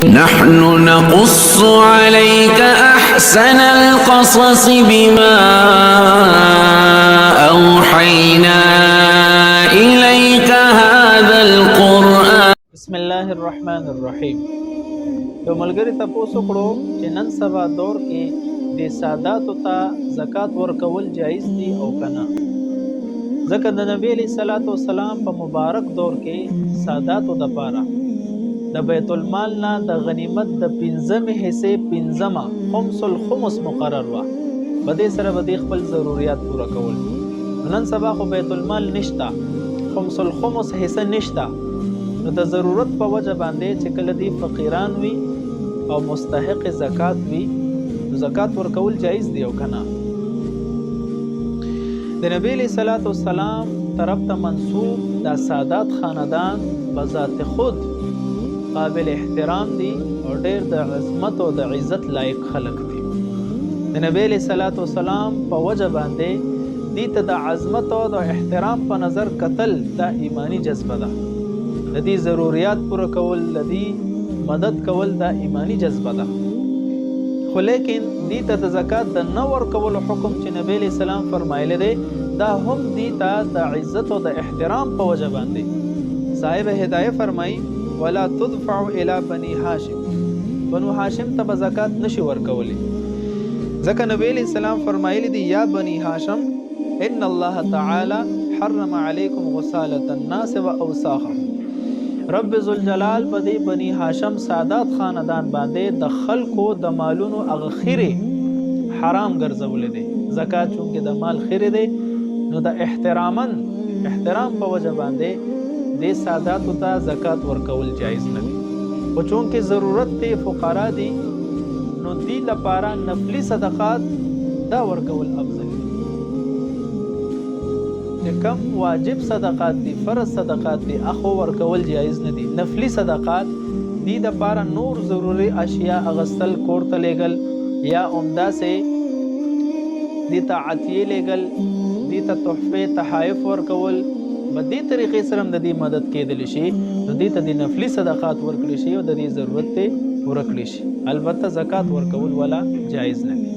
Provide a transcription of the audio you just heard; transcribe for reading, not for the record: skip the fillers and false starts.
نحن نقص عليك أحسن القصص بما أوحينا إليك هذا القرآن. بسم الله الرحمن الرحیم. یو ملګری تاسو کړو چې نن سبا دور کې د ساداتو ته زکات ورکول جایز دي او کنه، ځکه د نبی علیہ الصلوۃ والسلام په مبارک دور کې ساداتو د پاره د بیت المال نه د غنیمت د 15 حصے 15 خمس الخمس مقرر و، بده سره بده خپل ضرورت پوره کول. نن سبا خو بیت المال نشتا، خمس الخمس حصہ نشتا، نو د ضرورت په وجه باندې چې کله دی فقیران وي او مستحق زکات وي، زکات ورکول جایز دی او کنه. د نبی علیہ الصلوۃ والسلام طرف ته منسوب د سادات خاندان بذات خود قابل احترام دي او ډېر د عظمت او د عزت لایق خلق دي. د نبی علیہ الصلوۃ والسلام په وجه باندې دي ته د عظمت او د احترام په نظر قتل د ایمانی جذبه ده، د دې ضرورت پوره کول، د دې مدد کول د ایمانی جذبه ده. خو لیکن دې ته د زکات د نه ورکولو حکم چې نبی علیہ السلام فرمایلی دی، دا هم دې ته د عزت او د احترام په وجه باندې. صاحب هدایه فرمایي ولا تدفع الى بني هاشم، بنو هاشم ته به زکات نشي ورکولی، ځکه نبی علیہ السلام فرمایلی دی یا بني هاشم ان الله تعالی حرم علیکم غسالة الناس و اوساخهم. رب ذوالجلال په دې بني هاشم سادات خاندان باندې د خلکو د مالونو هغه خیره حرام ګرځولې دی. زکات چونکې د مال خیره دی، نو د احترام په وجه باندې د ساداتو ته زکات ورکول جایز نه دی. خو چونکې ضرورت دی، فقرا دي، نو دې لپاره نفلي صدقات دا ورکول افضل دی. کم واجب صدقات دي، فرض صدقات دي، اخو ورکول جایز نه دي. نفلی صدقات دي د پاره نور ضروري اشیاء اغستل، کور ته لیږل، یا عمده سے دي ته عطیه لیږل، دي ته تحفه تحائف ورکول، په دې طریقې سره د دې مدد کېدل شي، نو دې ته د نفلی صدقات ورکړي شي او د دې ضرورت ته پوره کړي شي. البته زکات ورکول ولا جایز نه دي.